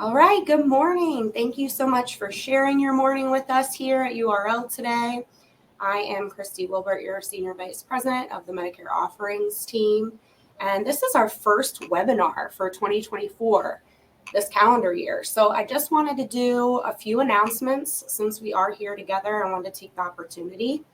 All right, good morning. Thank you so much for sharing your morning with us here at URL today. I am Christy Wilbert, your Senior Vice President of the Medicare Offerings team, and this is our first webinar for 2024, this calendar year. So I just wanted to do a few announcements since we are here together. I wanted to take the opportunity.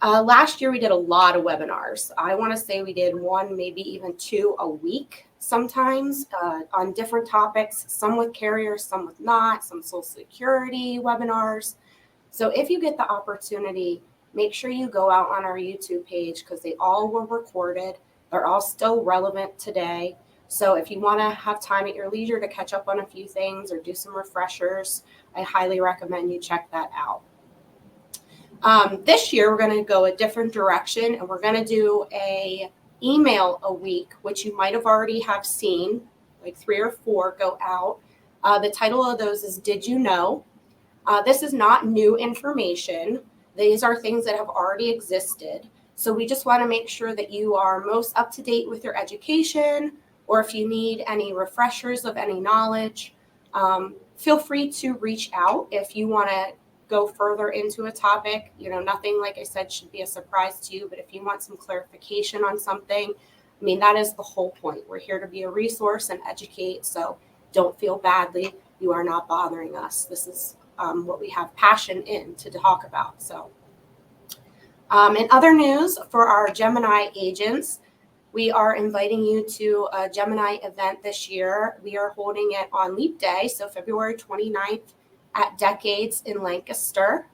Last year we did a lot of webinars. I want to say we did one, maybe even two a week sometimes on different topics, some with carriers, some with not, some Social Security webinars. So if you get the opportunity, make sure you go out on our YouTube page because they all were recorded. They're all still relevant today. So if you want to have time at your leisure to catch up on a few things or do some refreshers, I highly recommend you check that out. This year, we're going to go a different direction, and we're going to do a email a week, which you might have already have seen, like 3 or 4 go out. The title of those is Did You Know? This is not new information. These are things that have already existed. So we just want to make sure that you are most up to date with your education, or if you need any refreshers of any knowledge, feel free to reach out if you want to go further into a topic. Nothing, like I said, should be a surprise to you, but if you want some clarification on something, that is the whole point. We're here to be a resource and educate, so don't feel badly. You are not bothering us. This is what we have passion in to talk about. So in other news, for our Gemini agents, we are inviting you to a Gemini event this year. We are holding it on Leap Day, so February 29th, at Decades in Lancaster.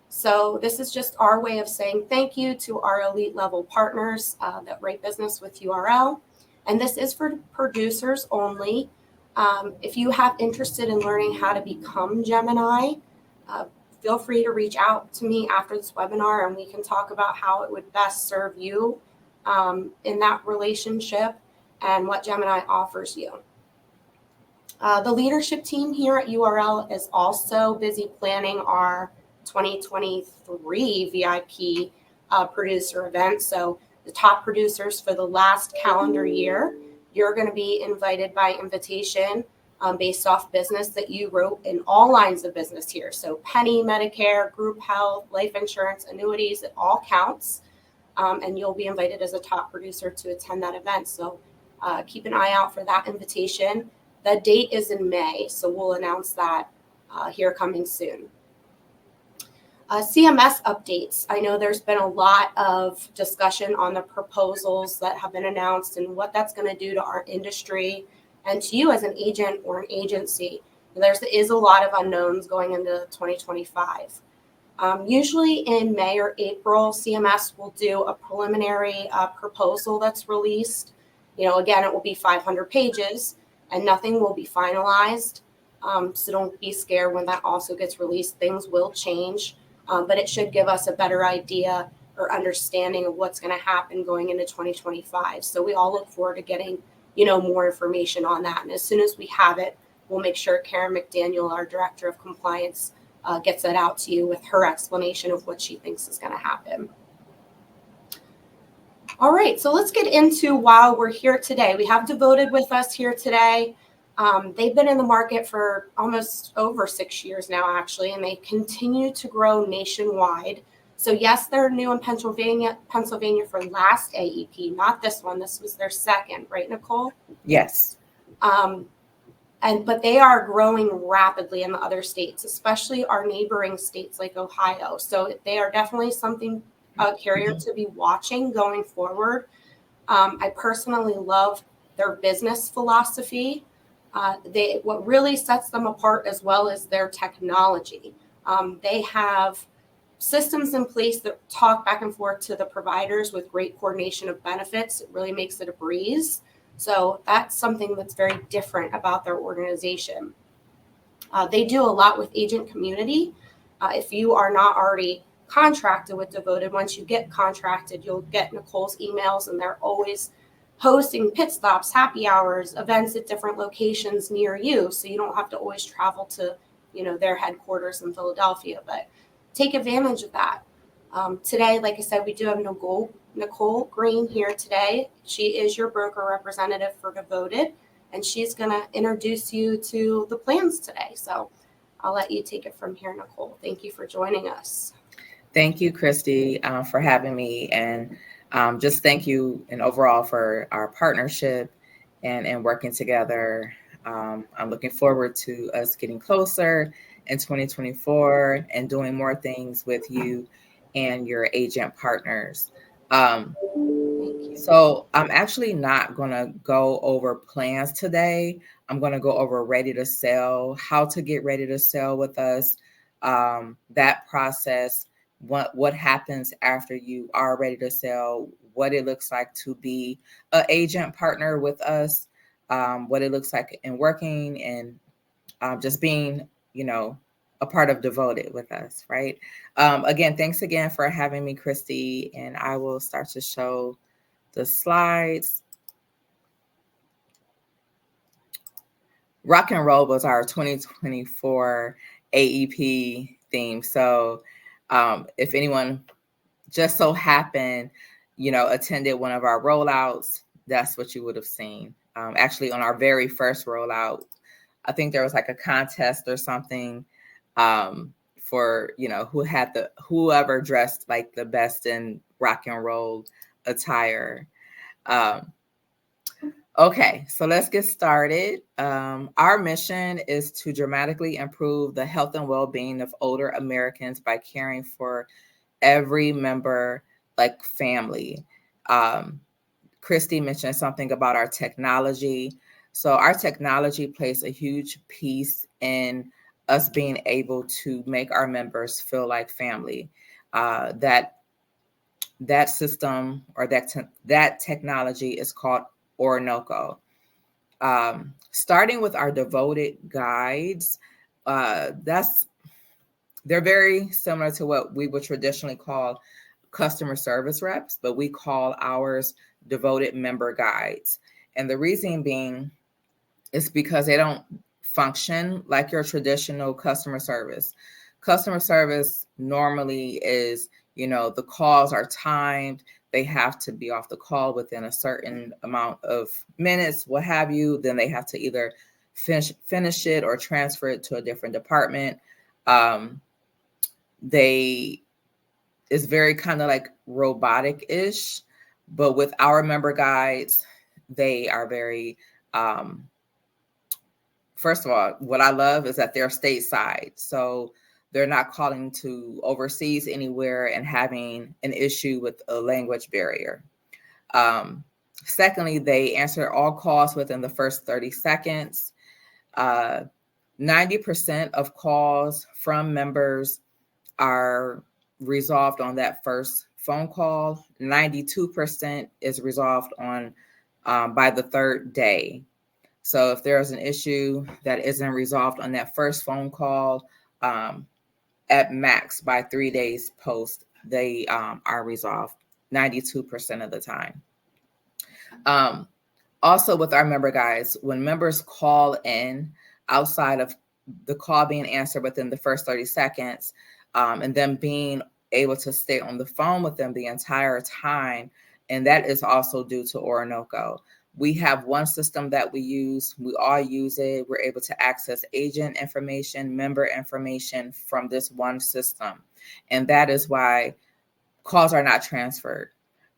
So this is just our way of saying thank you to our elite level partners that write business with URL. And this is for producers only. If you have interested in learning how to become Gemini, feel free to reach out to me after this webinar and we can talk about how it would best serve you in that relationship and what Gemini offers you. The leadership team here at URL is also busy planning our 2023 VIP producer event. So the top producers for the last calendar year, you're going to be invited by invitation based off business that you wrote in all lines of business here. So penny, Medicare, group health, life insurance, annuities, it all counts. And you'll be invited as a top producer to attend that event. So keep an eye out for that invitation. The date is in May, so we'll announce that here coming soon. CMS updates. I know there's been a lot of discussion on the proposals that have been announced and what that's going to do to our industry and to you as an agent or an agency. There is a lot of unknowns going into 2025. Usually in May or April, CMS will do a preliminary proposal that's released. Again, it will be 500 pages. And nothing will be finalized. So don't be scared when that also gets released. Things will change, but it should give us a better idea or understanding of what's going to happen going into 2025. So we all look forward to getting, more information on that. And as soon as we have it, we'll make sure Karen McDaniel, our Director of Compliance, gets that out to you with her explanation of what she thinks is going to happen. All right, so let's get into why we're here today. We have Devoted with us here today. They've been in the market for almost over 6 years now, actually, and they continue to grow nationwide. So yes, they're new in Pennsylvania for last AEP, not this one. This was their second, right, Nicole? Yes. But they are growing rapidly in the other states, especially our neighboring states like Ohio. So they are definitely something a carrier to be watching going forward. I personally love their business philosophy. What really sets them apart as well is their technology. They have systems in place that talk back and forth to the providers with great coordination of benefits. It really makes it a breeze. So that's something that's very different about their organization. They do a lot with agent community. If you are not already contracted with Devoted, once you get contracted, you'll get Nicole's emails, and they're always hosting pit stops, happy hours, events at different locations near you, so you don't have to always travel to their headquarters in Philadelphia. But take advantage of that. Today, like I said, we do have Nicole Green here today. She is your broker representative for Devoted. and she's going to introduce you to the plans today. So I'll let you take it from here, Nicole. Thank you for joining us. Thank you, Christy, for having me, and just thank you and overall for our partnership and working together. I'm looking forward to us getting closer in 2024 and doing more things with you and your agent partners. So I'm actually not going to go over plans today. I'm going to go over ready to sell, how to get ready to sell with us, that process, what happens after you are ready to sell, what it looks like to be an agent partner with us, what it looks like in working and just being, a part of Devoted with us, right? Again, thanks again for having me, Christy, and I will start to show the slides. Rock and roll was our 2024 AEP theme. So if anyone just so happened, attended one of our rollouts, that's what you would have seen. Actually, on our very first rollout, I think there was like a contest or something for, whoever dressed like the best in rock and roll attire. Okay, so let's get started. Our mission is to dramatically improve the health and well-being of older Americans by caring for every member like family. Christy mentioned something about our technology. So our technology plays a huge piece in us being able to make our members feel like family. That system or that technology is called Orinoco. Starting with our Devoted guides, they're very similar to what we would traditionally call customer service reps, but we call ours Devoted member guides. And the reason being is because they don't function like your traditional customer service. Customer service normally is, the calls are timed. They have to be off the call within a certain amount of minutes, what have you. Then they have to either finish it or transfer it to a different department. It's very kind of like robotic-ish, but with our member guides, they are very, first of all, what I love is that they're stateside. So they're not calling to overseas anywhere and having an issue with a language barrier. Secondly, they answer all calls within the first 30 seconds. 90% of calls from members are resolved on that first phone call. 92% is resolved on by the third day. So if there's an issue that isn't resolved on that first phone call, at max by 3 days post, they are resolved 92% of the time. Also with our member guides, when members call in outside of the call being answered within the first 30 seconds, and them being able to stay on the phone with them the entire time, and that is also due to Orinoco. We have one system that we use. We all use it. We're able to access agent information, member information from this one system. And that is why calls are not transferred.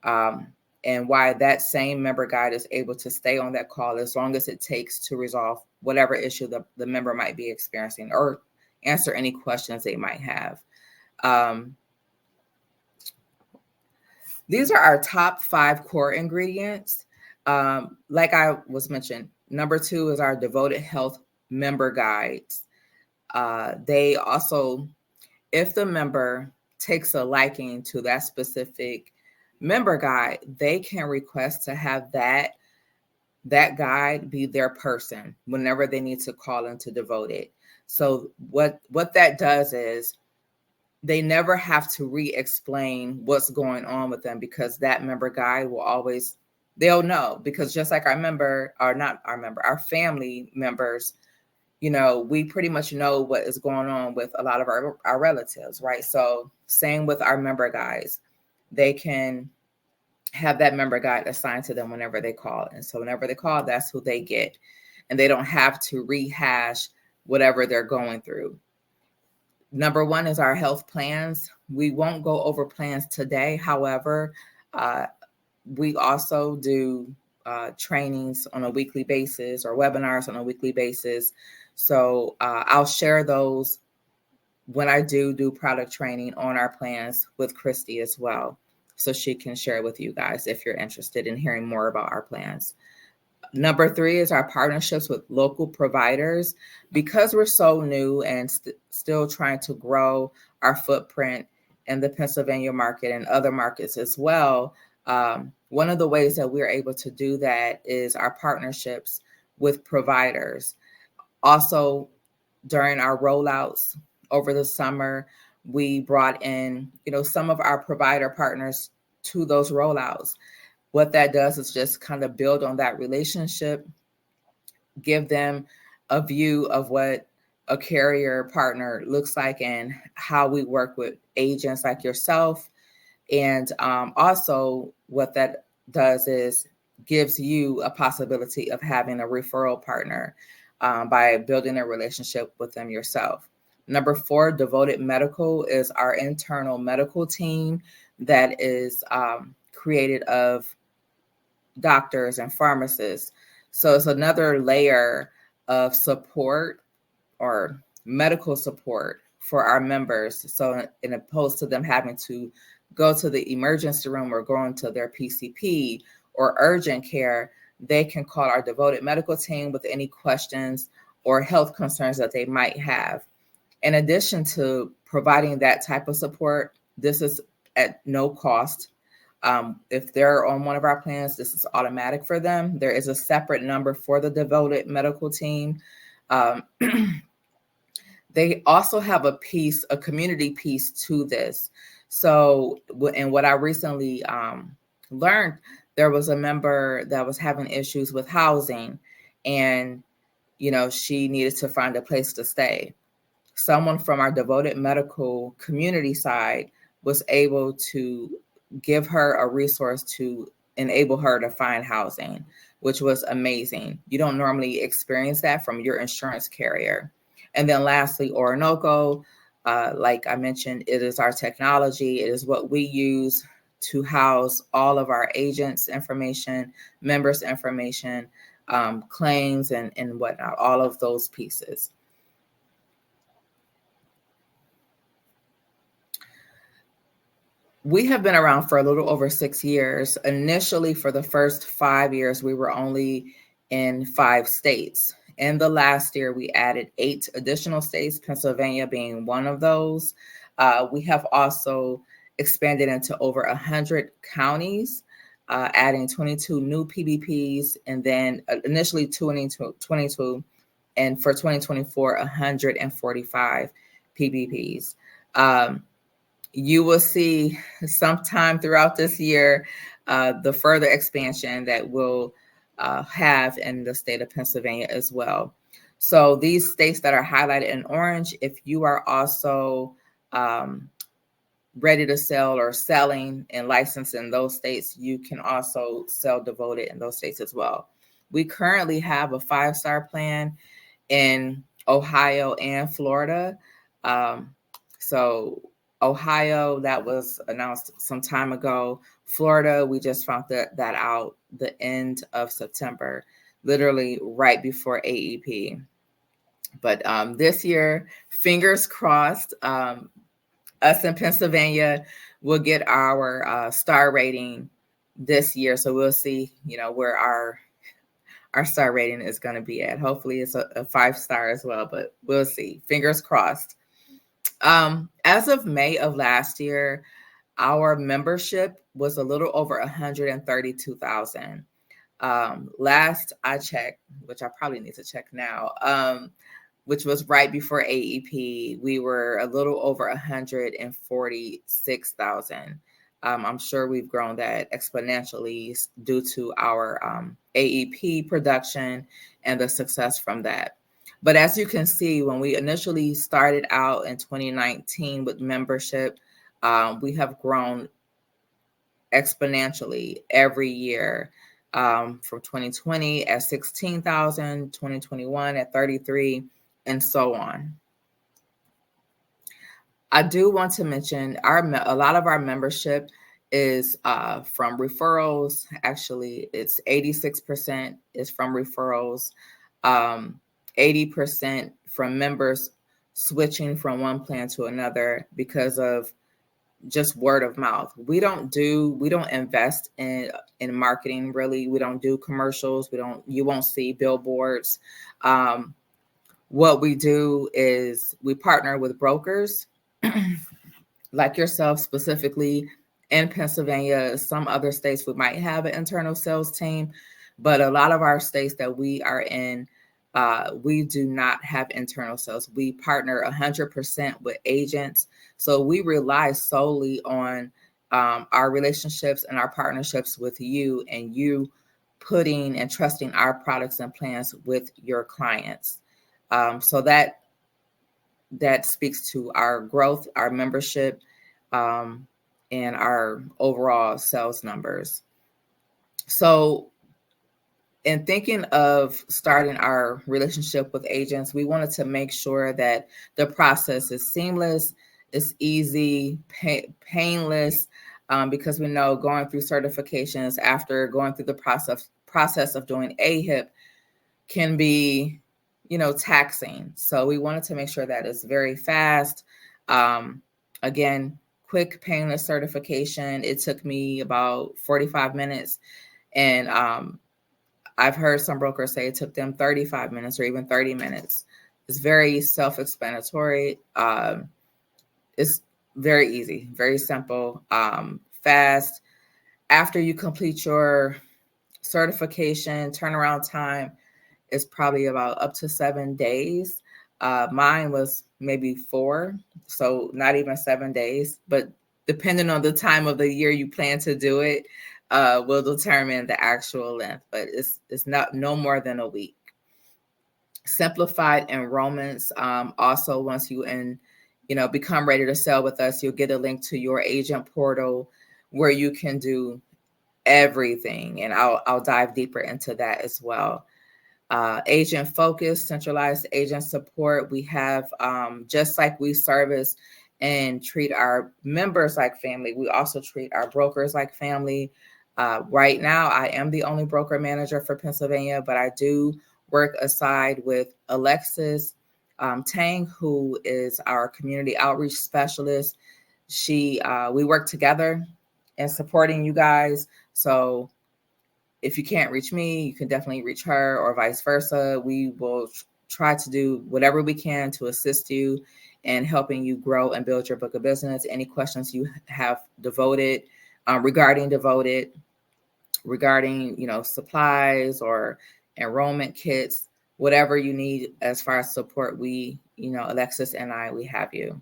And why that same member guide is able to stay on that call as long as it takes to resolve whatever issue the member might be experiencing or answer any questions they might have. These are our top 5 core ingredients. Like I was mentioned, number 2 is our Devoted Health member guides. They also, if the member takes a liking to that specific member guide, they can request to have that guide be their person whenever they need to call into Devoted. So what that does is they never have to re-explain what's going on with them, because that member guide will always, they'll know, because just like our family members, we pretty much know what is going on with a lot of our relatives, right? So same with our member guides, they can have that member guide assigned to them whenever they call. And so whenever they call, that's who they get. and they don't have to rehash whatever they're going through. Number one is our health plans. We won't go over plans today. However, we also do trainings on a weekly basis or webinars on a weekly basis. So I'll share those when I do product training on our plans with Christy as well. So she can share with you guys if you're interested in hearing more about our plans. Number three is our partnerships with local providers. Because we're so new and still trying to grow our footprint in the Pennsylvania market and other markets as well, one of the ways that we're able to do that is our partnerships with providers. Also, during our rollouts over the summer, we brought in, some of our provider partners to those rollouts. What that does is just kind of build on that relationship, give them a view of what a carrier partner looks like and how we work with agents like yourself. And also what that does is gives you a possibility of having a referral partner by building a relationship with them yourself. Number four, Devoted Medical is our internal medical team that is created of doctors and pharmacists. So it's another layer of support or medical support for our members. So in opposed to them having to go to the emergency room or going to their PCP or urgent care, they can call our Devoted Medical team with any questions or health concerns that they might have. In addition to providing that type of support, this is at no cost. If they're on one of our plans, this is automatic for them. There is a separate number for the Devoted Medical team. They also have a community piece to this. So, and what I recently learned, there was a member that was having issues with housing, and, she needed to find a place to stay. Someone from our Devoted Medical community side was able to give her a resource to enable her to find housing, which was amazing. You don't normally experience that from your insurance carrier. And then lastly, Orinoco, like I mentioned, it is our technology. It is what we use to house all of our agents' information, members' information, claims and whatnot, all of those pieces. We have been around for a little over 6 years. Initially, for the first 5 years, we were only in 5 states. In the last year, we added 8 additional states, Pennsylvania being one of those. We have also expanded into over 100 counties, adding 22 new PBPs, and then initially 22, and for 2024, 145 PBPs. You will see sometime throughout this year the further expansion that we'll have in the state of Pennsylvania as well. So these states that are highlighted in orange, if you are also ready to sell or selling and licensed in those states, you can also sell Devoted in those states as well. We currently have a 5-star plan in Ohio and Florida. So Ohio, that was announced some time ago. Florida, we just found that out the end of September, literally right before AEP. But this year, fingers crossed, us in Pennsylvania will get our star rating this year. So we'll see, where our star rating is going to be at. Hopefully it's a 5-star as well, but we'll see. Fingers crossed. As of May of last year, our membership was a little over 132,000. Last I checked, which I probably need to check now, which was right before AEP, we were a little over 146,000. I'm sure we've grown that exponentially due to our AEP production and the success from that. But as you can see, when we initially started out in 2019 with membership, we have grown exponentially every year. from 2020 at 16,000, 2021 at 33, and so on. I do want to mention a lot of our membership is from referrals. Actually, it's 86% is from referrals, 80% from members switching from one plan to another because of just word of mouth. We don't invest in marketing really. We don't do commercials. You won't see billboards. What we do is we partner with brokers like yourself, specifically in Pennsylvania. Some other states we might have an internal sales team, but a lot of our states that we are in, we do not have internal sales. We partner 100% with agents. So we rely solely on our relationships and our partnerships with you, and you putting and trusting our products and plans with your clients. So that speaks to our growth, our membership, and our overall sales numbers. So in thinking of starting our relationship with agents, we wanted to make sure that the process is seamless, it's easy, painless, because we know going through certifications after going through the process of doing AHIP can be taxing. So we wanted to make sure that it's very fast. Again, quick, painless certification. It took me about 45 minutes. And I've heard some brokers say it took them 35 minutes or even 30 minutes. It's very self-explanatory. It's very easy, very simple, fast. After you complete your certification, turnaround time is probably about up to 7 days. Mine was maybe 4, so not even 7 days, but depending on the time of the year you plan to do it, will determine the actual length, but it's no more than a week. Simplified enrollments. Also, once you become ready to sell with us, you'll get a link to your agent portal where you can do everything, and I'll dive deeper into that as well. Agent focus, centralized agent support. We have, just like we service and treat our members like family, we also treat our brokers like family. Right now, I am the only broker manager for Pennsylvania, but I do work aside with Alexis Tang, who is our community outreach specialist. We work together in supporting you guys. So if you can't reach me, you can definitely reach her, or vice versa. We will try to do whatever we can to assist you in helping you grow and build your book of business. Any questions you have regarding supplies or enrollment kits, whatever you need as far as support, Alexis and we have you.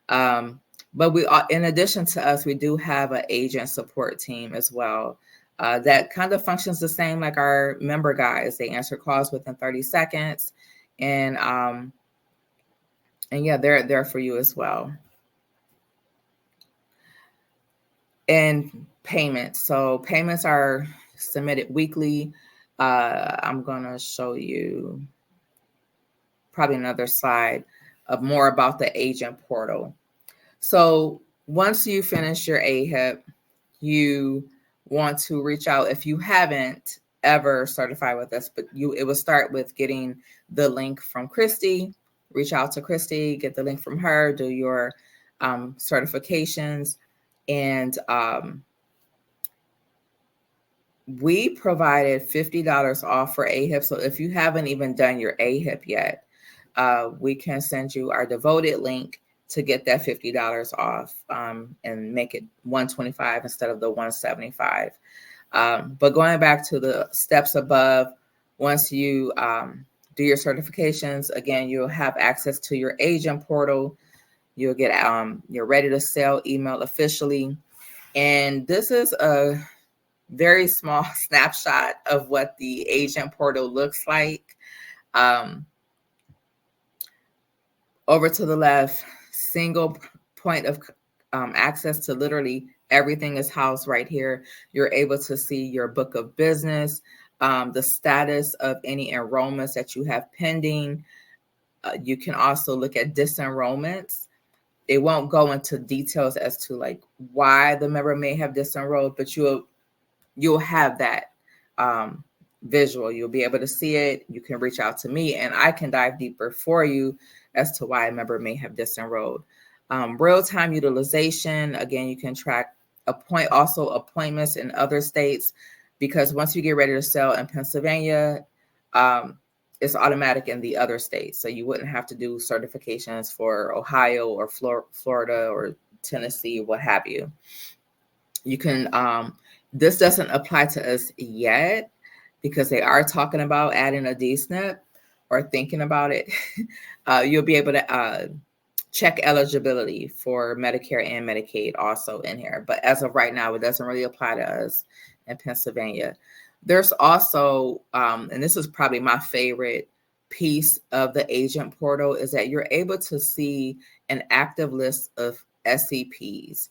But in addition to us, we do have an agent support team as well. That kind of functions the same like our member guys. They answer calls within 30 seconds. And yeah, they're there for you as well. And payments. So payments are submitted weekly. I'm going to show you probably another slide of more about the agent portal. So once you finish your AHIP, you want to reach out if you haven't ever certified with us, but it will start with getting the link from Christy. Reach out to Christy, get the link from her, do your certifications. And we provided $50 off for AHIP. So if you haven't even done your AHIP yet, we can send you our devoted link to get that $50 off and make it $125 instead of the $175. But going back to the steps above, once you do your certifications, again, you'll have access to your agent portal. You'll get your ready to sell email officially. And this is a very small snapshot of what the agent portal looks like. Over to the left, single point of access to literally Everything is housed right here. You're able to see your book of business, the status of any enrollments that you have pending. You can also look at disenrollments. It won't go into details as to like why the member may have disenrolled, but you'll have that visual. You'll be able to see it. You can reach out to me and I can dive deeper for you as to why a member may have disenrolled. Real-time utilization. Again, you can track appointments in other states, because once you get ready to sell in Pennsylvania, it's automatic in the other states. So you wouldn't have to do certifications for Ohio or Florida or Tennessee, what have you. You can, this doesn't apply to us yet because they are talking about adding a DSNP or thinking about it. You'll be able to check eligibility for Medicare and Medicaid also in here. But as of right now, it doesn't really apply to us in Pennsylvania. There's also, and this is probably my favorite piece of the agent portal, is that you're able to see an active list of SEPs.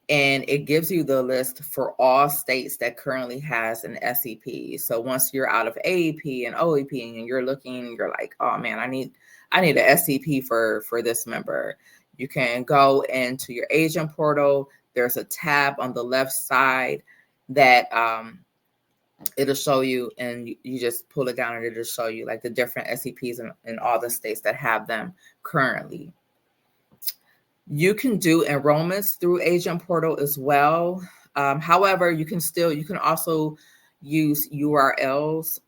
And it gives you the list for all states that currently has an SEP. So once you're out of AEP and OEP and you're looking, you're like, oh man, I need an SEP for this member. You can go into your agent portal. There's a tab on the left side that it'll show you, and you just pull it down and it'll show you like the different SEPs in all the states that have them currently. You can do enrollments through agent portal as well. However, you can also use URLs,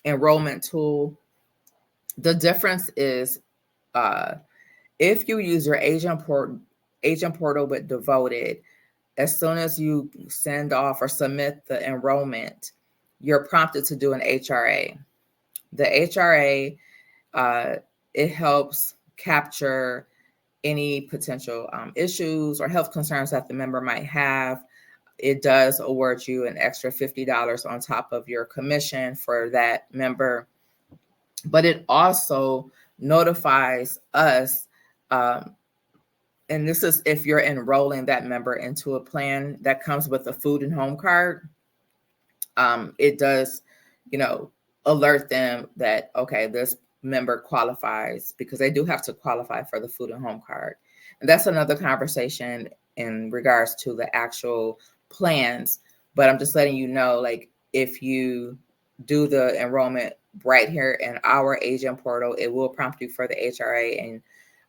enrollment tool. The difference is if you use your agent portal with Devoted, as soon as you send off or submit the enrollment, you're prompted to do an HRA. The HRA, it helps capture any potential issues or health concerns that the member might have. It does award you an extra $50 on top of your commission for that member. But it also notifies us, and this is if you're enrolling that member into a plan that comes with a food and home card. It does, alert them that, okay, this member qualifies, because they do have to qualify for the food and home card. And that's another conversation in regards to the actual plans. But I'm just letting you know, like, if you do the enrollment right here in our agent portal, it will prompt you for the HRA,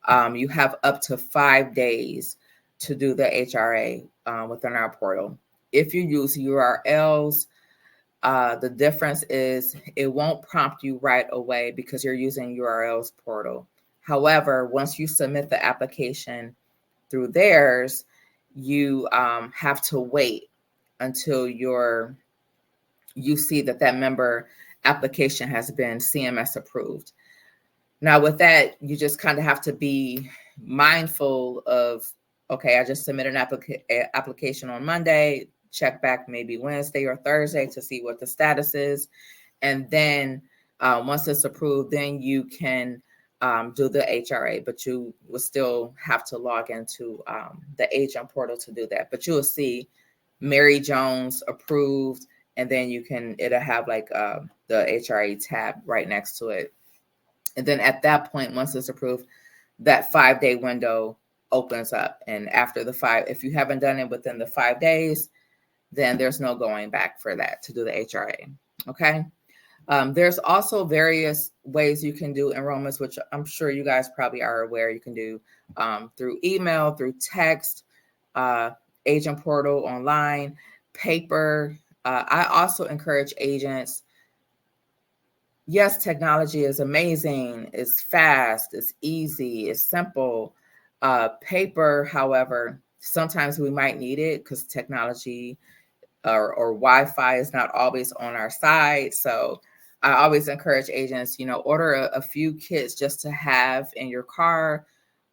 and you have up to 5 days to do the HRA within our portal. If you use URLs, the difference is it won't prompt you right away because you're using URLs portal. However, once you submit the application through theirs, you have to wait until you see that member application has been CMS approved. Now with that, you just kind of have to be mindful of, okay, I just submitted an application on Monday, check back maybe Wednesday or Thursday to see what the status is. And then once it's approved, then you can do the HRA, but you will still have to log into the agent portal to do that. But you will see Mary Jones approved, and then it'll have like the HRA tab right next to it. And then at that point, once it's approved, that 5-day window opens up. And after if you haven't done it within the 5 days, then there's no going back for that to do the HRA. Okay. There's also various ways you can do enrollments, which I'm sure you guys probably are aware. You can do through email, through text, agent portal, online, paper. I also encourage agents. Yes, technology is amazing. It's fast. It's easy. It's simple. Paper, however, sometimes we might need it because technology or Wi-Fi is not always on our side. So I always encourage agents, order a few kits just to have in your car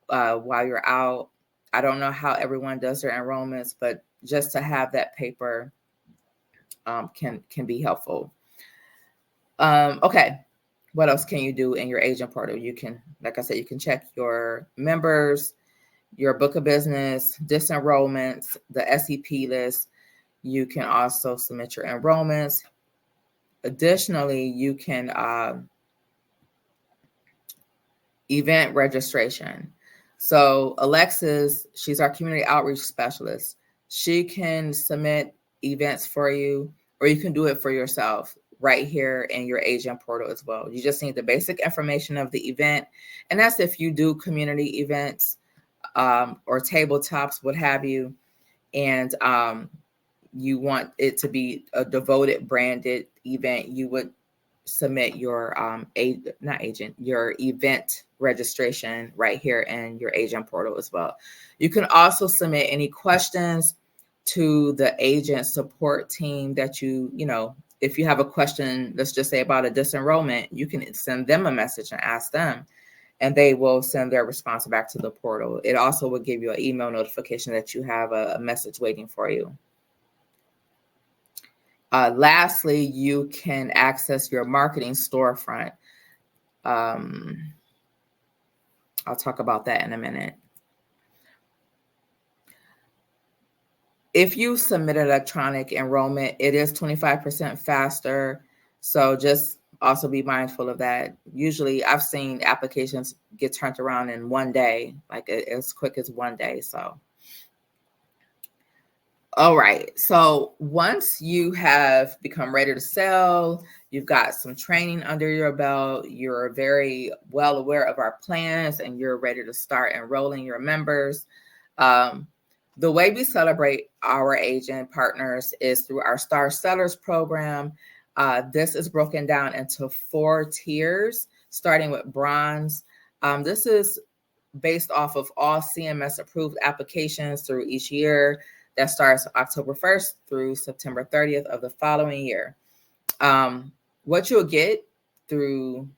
while you're out. I don't know how everyone does their enrollments, but just to have that paper can be helpful. Okay. What else can you do in your agent portal? You can, like I said, you can check your members. your book of business, disenrollments, the SEP list. You can also submit your enrollments. Additionally, you can event registration. So Alexis, she's our community outreach specialist. She can submit events for you, or you can do it for yourself right here in your agent portal as well. You just need the basic information of the event. And that's if you do community events or tabletops, what have you. And you want it to be a devoted branded event, you would submit your your event registration right here in your agent portal as well. You can also submit any questions to the agent support team that if you have a question, let's just say about a disenrollment, you can send them a message and ask them, and they will send their response back to the portal. It also will give you an email notification that you have a message waiting for you. Lastly, you can access your marketing storefront. I'll talk about that in a minute. If you submit electronic enrollment, it is 25% faster. So just also be mindful of that. Usually I've seen applications get turned around in one day, like as quick as one day. So all right. So once you have become ready to sell, you've got some training under your belt, you're very well aware of our plans, and you're ready to start enrolling your members. The way we celebrate our agent partners is through our Star Sellers program. This is broken down into 4 tiers, starting with bronze. This is based off of all CMS approved applications through each year. That starts October 1st through September 30th of the following year. What you'll get through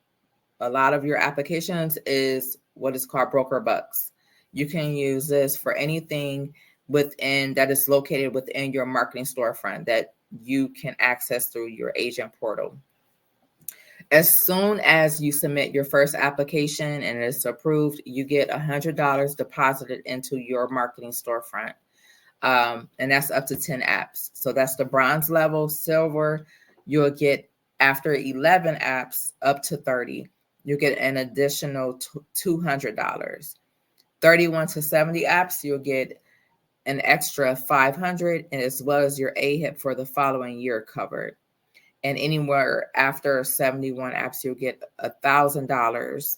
a lot of your applications is what is called broker bucks. You can use this for anything that is located within your marketing storefront that you can access through your agent portal. As soon as you submit your first application and it's approved, you get $100 deposited into your marketing storefront. And that's up to 10 apps. So that's the bronze level. Silver, you'll get after 11 apps up to 30. You get an additional $200. 31 to 70 apps, you'll get an extra $500, and as well as your AHIP for the following year covered. And anywhere after 71 apps, you'll get $1,000.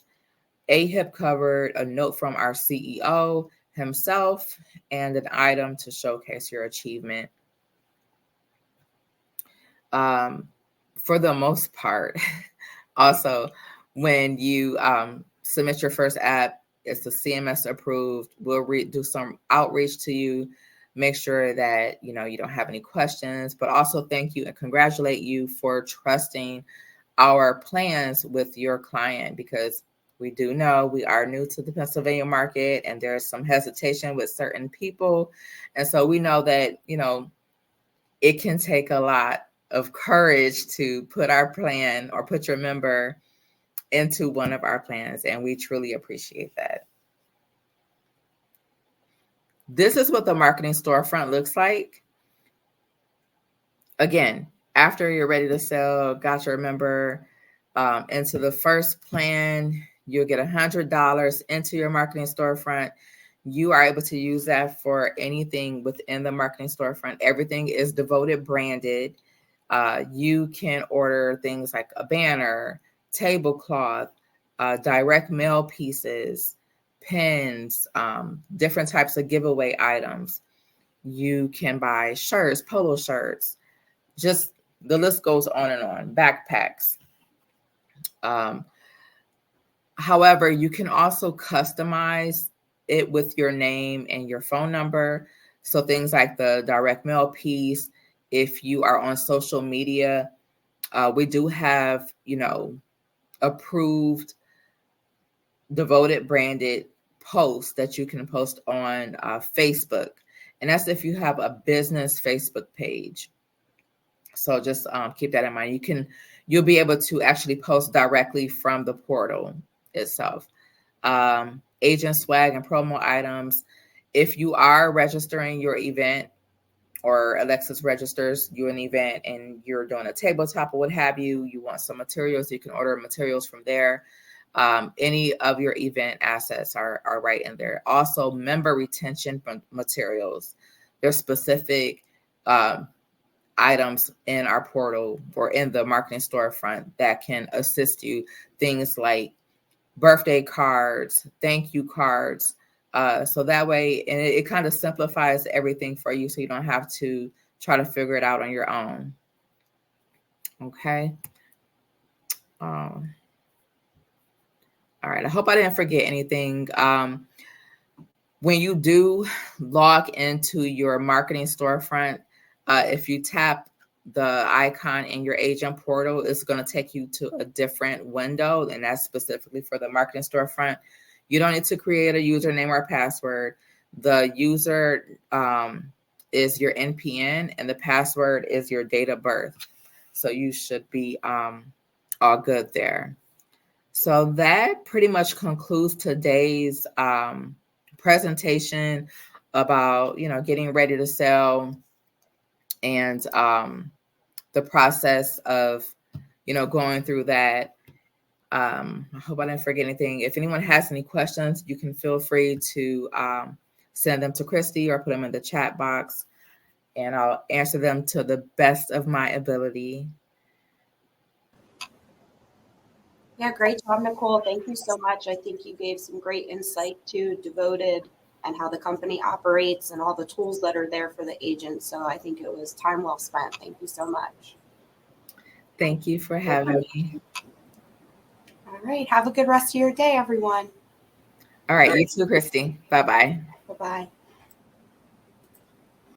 AHIP covered, a note from our CEO himself, and an item to showcase your achievement. For the most part, also, when you submit your first app, it's the CMS approved. We'll do some outreach to you, make sure that you don't have any questions, but also thank you and congratulate you for trusting our plans with your client, because we do know we are new to the Pennsylvania market and there's some hesitation with certain people. And so we know that, it can take a lot of courage to put our plan or put your member into one of our plans. And we truly appreciate that. This is what the marketing storefront looks like. Again, after you're ready to sell, got your member into the first plan, you'll get $100 into your marketing storefront. You are able to use that for anything within the marketing storefront. Everything is devoted branded. You can order things like a banner, tablecloth, direct mail pieces, pins, different types of giveaway items. You can buy shirts, polo shirts, just the list goes on and on, backpacks. However, you can also customize it with your name and your phone number. So things like the direct mail piece, if you are on social media, we do have, approved, devoted branded posts that you can post on Facebook. And that's if you have a business Facebook page. So just keep that in mind. You'll be able to actually post directly from the portal itself. agent swag and promo items. If you are registering your event, or Alexis registers you an event and you're doing a tabletop or what have you, you want some materials, you can order materials from there. Any of your event assets are right in there. Also, member retention materials. There's specific items in our portal or in the marketing storefront that can assist you. Things like birthday cards, thank you cards. So that way, and it kind of simplifies everything for you so you don't have to try to figure it out on your own. Okay. All right. I hope I didn't forget anything. When you do log into your marketing storefront, if you tap the icon in your agent portal, it's going to take you to a different window, and that's specifically for the marketing storefront. You don't need to create a username or password. The user is your NPN, and the password is your date of birth. So you should be all good there. So that pretty much concludes today's presentation about, getting ready to sell and the process of, going through that. I hope I didn't forget anything. If anyone has any questions, you can feel free to send them to Christy or put them in the chat box, and I'll answer them to the best of my ability. Yeah, great job, Nicole. Thank you so much. I think you gave some great insight to Devoted and how the company operates and all the tools that are there for the agents. So I think it was time well spent. Thank you so much. Thank you for having me. All right. Have a good rest of your day, everyone. All right. You too, Christy. Bye-bye. Bye-bye.